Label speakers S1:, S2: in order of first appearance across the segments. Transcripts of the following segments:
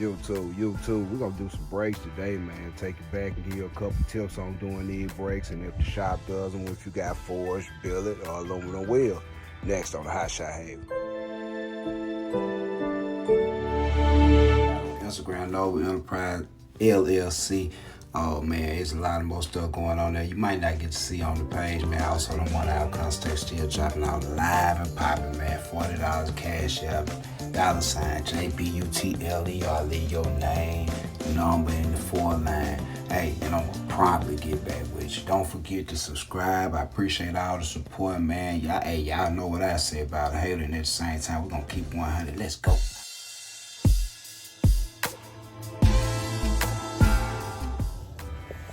S1: YouTube, we're gonna do some brakes today, man. Take it back and give you a couple tips on doing these brakes, and if the shop does them, if you got forged, billet, or aluminum wheel. Next on the Hotshot Haven. Instagram Nova Enterprise LLC. Oh man, there's a lot of more stuff going on there. You might not get to see on the page, man. Also, the 1 hour consultation still dropping out live and popping, man. $40 CashApp, $ JBUTLER, leave your name, number in the 4 line. Hey, and I'm gonna promptly get back with you. Don't forget to subscribe. I appreciate all the support, man. Y'all know what I say about hating. At the same time, we're gonna keep 100. Let's go.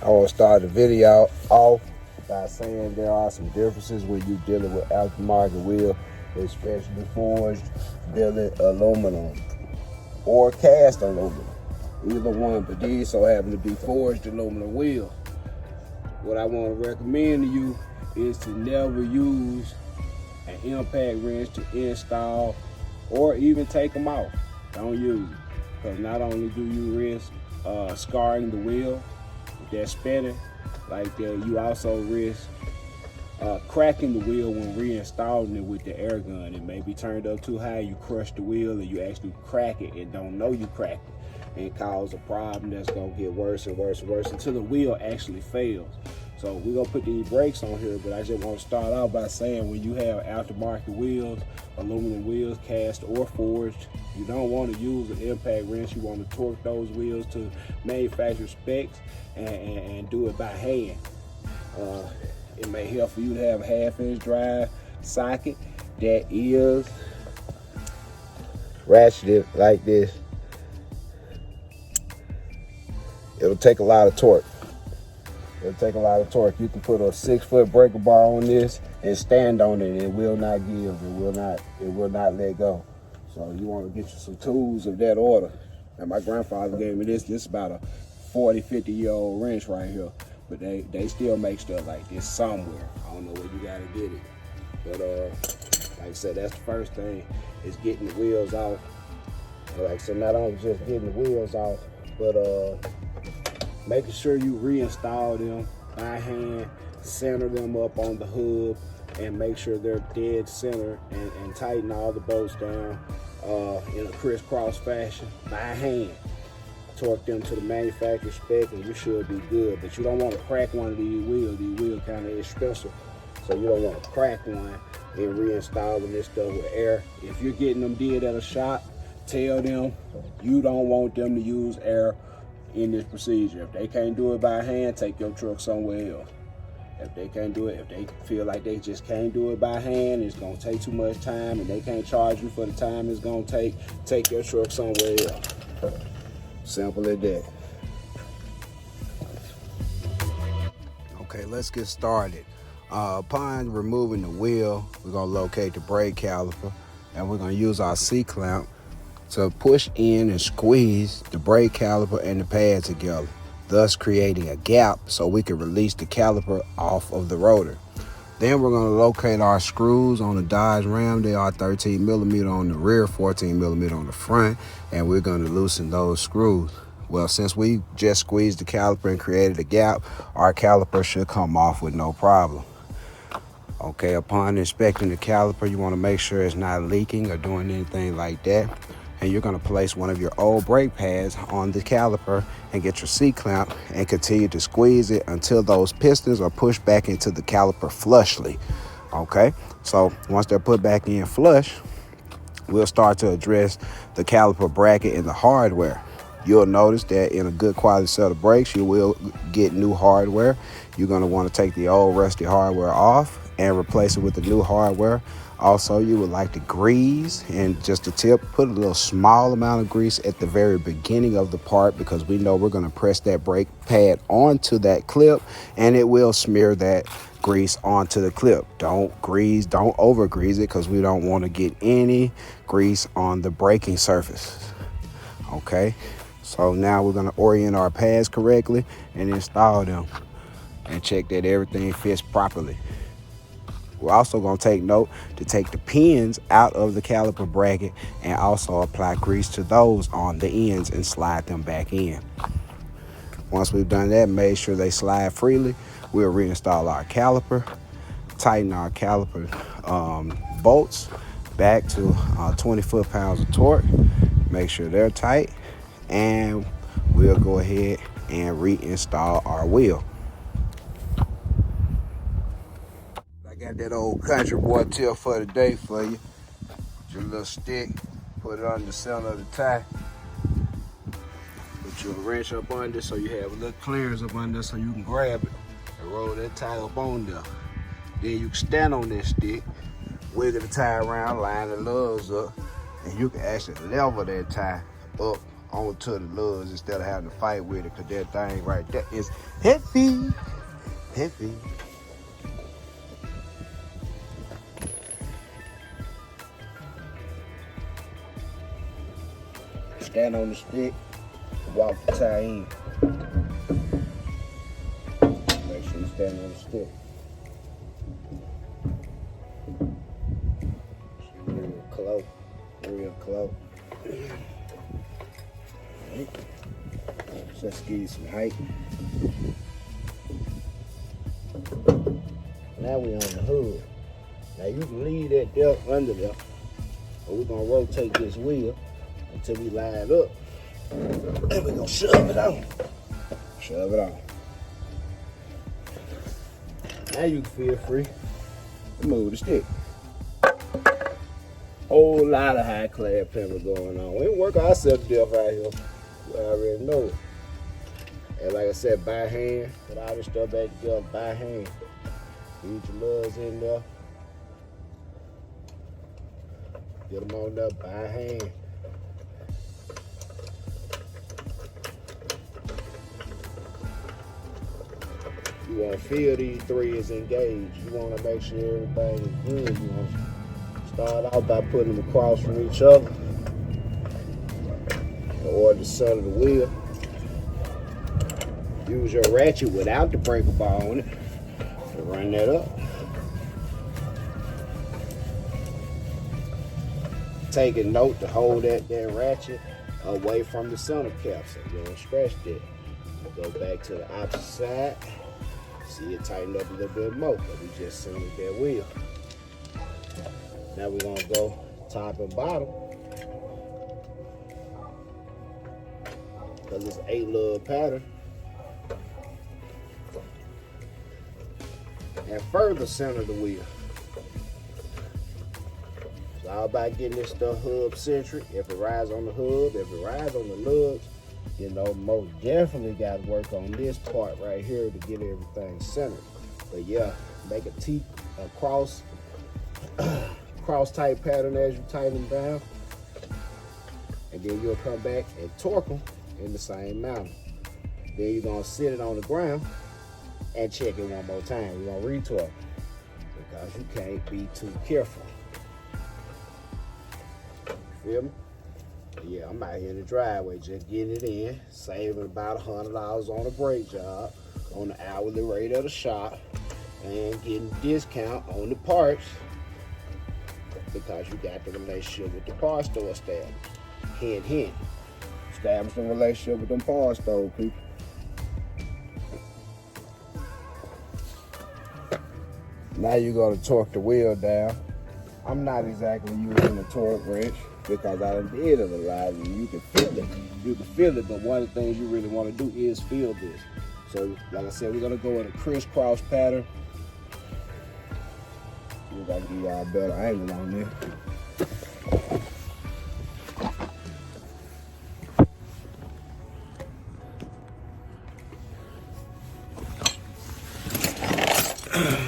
S1: I want to start the video off by saying there are some differences when you're dealing with aftermarket wheel, especially forged, billet, aluminum, or cast aluminum. Either one, but these so happen to be forged aluminum wheels. What I want to recommend to you is to never use an impact wrench to install or even take them off. Don't use it, because not only do you risk scarring the wheel, that spinning like that, you also risk cracking the wheel when reinstalling it with the air gun. It may be turned up too high, you crush the wheel, and you actually crack it and don't know you cracked it, and cause a problem that's gonna get worse and worse and worse until the wheel actually fails. So we're gonna put these brakes on here, but I just want to start out by saying when you have aftermarket wheels, aluminum wheels, cast or forged, you don't want to use an impact wrench. You want to torque those wheels to manufacturer specs and do it by hand. It may help for you to have a 1/2-inch drive socket that is ratcheted like this. It'll take a lot of torque. You can put a 6-foot breaker bar on this and stand on it. It will not give. It will not let go. So you want to get you some tools of that order. And my grandfather gave me this. This is about a 40, 50-year-old wrench right here. But they still make stuff like this somewhere. I don't know where you gotta get it. But like I said, that's the first thing, is getting the wheels off. And like I said, not only just getting the wheels off, but making sure you reinstall them by hand, center them up on the hub, and make sure they're dead center, and tighten all the bolts down in a crisscross fashion by hand. Torque them to the manufacturer spec, and you should be good. But you don't want to crack one of these wheels. These wheels kind of expensive, so you don't want to crack one and reinstalling this stuff with air. If you're getting them did at a shop, tell them you don't want them to use air in this procedure. If they can't do it by hand, take your truck somewhere else. If they can't do it, if they feel like they just can't do it by hand, it's gonna take too much time, and they can't charge you for the time it's gonna take your truck somewhere else. Simple as that. Okay, let's get started. Upon removing the wheel, we're gonna locate the brake caliper, and we're gonna use our C-clamp to push in and squeeze the brake caliper and the pad together, thus creating a gap so we can release the caliper off of the rotor. Then we're going to locate our screws on the Dodge Ram. They are 13mm on the rear, 14mm on the front, and we're going to loosen those screws. Well, since we just squeezed the caliper and created a gap, our caliper should come off with no problem. Okay, upon inspecting the caliper, you want to make sure it's not leaking or doing anything like that. And you're going to place one of your old brake pads on the caliper and get your C-clamp and continue to squeeze it until those pistons are pushed back into the caliper flushly. Okay, so once they're put back in flush, we'll start to address the caliper bracket and the hardware. You'll notice that in a good quality set of brakes, you will get new hardware. You're going to want to take the old rusty hardware off and replace it with the new hardware. Also, you would like to grease, and just a tip, put a little small amount of grease at the very beginning of the part, because we know we're going to press that brake pad onto that clip and it will smear that grease onto the clip. Don't over grease it, because we don't want to get any grease on the braking surface. Okay, so now we're going to orient our pads correctly and install them and check that everything fits properly. We're also going to take note to take the pins out of the caliper bracket and also apply grease to those on the ends and slide them back in. Once we've done that, make sure they slide freely. We'll reinstall our caliper, tighten our caliper bolts back to 20 foot-pounds of torque. Make sure they're tight, and we'll go ahead and reinstall our wheel. I got that old country boy tip for the day for you. Your little stick, put it on the center of the tie. Put your wrench up under so you have a little clearance up under so you can grab it and roll that tie up on there. Then you can stand on that stick, wiggle the tie around, line the lugs up, and you can actually level that tie up onto the lugs instead of having to fight with it, because that thing right there is heavy, heavy. Stand on the stick, walk the tie in. Make sure you stand on the stick. Real close, real close. Right. Let's give you some height. Now we on the hood. Now you can leave that there under there, but we're gonna rotate this wheel until we line up, and we're gonna shove it on. Shove it on. Now you can feel free to move the stick. Whole lot of high class pimmer going on. We ain't work ourselves to death out here. We already know it. And like I said, by hand, put all this stuff back together by hand. Feed your lugs in there. Get them on there by hand. You want to feel these threads engaged. You want to make sure everything is good. You want to start out by putting them across from each other or the center of the wheel. Use your ratchet without the breaker bar on it to run that up. Taking note to hold that ratchet away from the center cap so you don't stretch that. Go back to the opposite side. See it tighten up a little bit more, but we just centered that wheel. Now we're gonna go top and bottom, because it's 8 lug pattern. And further center the wheel. It's all about getting this stuff hub centric. If it rides on the hub, if it rides on the lugs, you know, most definitely got to work on this part right here to get everything centered. But yeah, make a cross type pattern as you tighten them down, and then you'll come back and torque them in the same manner. Then you're gonna sit it on the ground and check it one more time. You're gonna retorque because you can't be too careful. Feel me? Yeah, I'm out here in the driveway just getting it in, saving about $100 on a brake job, on the hourly rate of the shop, and getting discount on the parts because you got the relationship with the parts store established. Hint, hint. Establish a relationship with them parts store people. Now you're gonna torque the wheel down. I'm not exactly using a torque wrench because I done did it a lot and you can feel it. You can feel it, but one of the things you really want to do is feel this. So, like I said, we're gonna go in a crisscross pattern. We're gonna give y'all a better angle on this.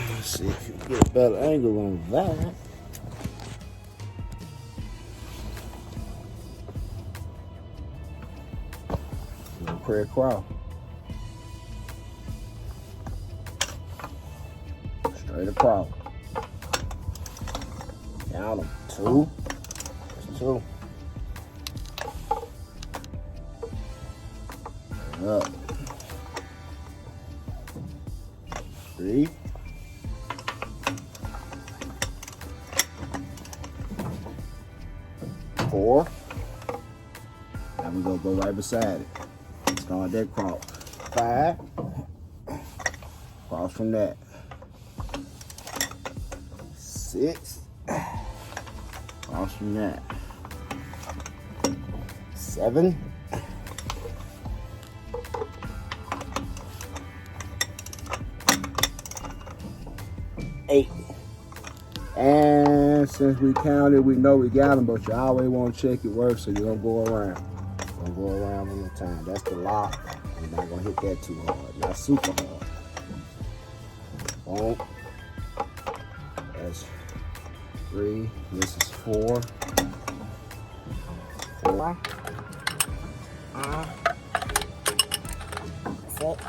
S1: Let's see if you can get a better angle on that. Prayer cross. Straight across. Count them. 2. That's 2. And up. 3. go right beside it. Start that cross. 5. Cross from that. 6. Cross from that. 7. 8. And since we counted, we know we got them, but you always want to check your work, so you're going to go around. Don't go around one more time. That's the lock. You're not going to hit that too hard. Not super hard. Boom. That's 3. This is 4. 4. 5. 6.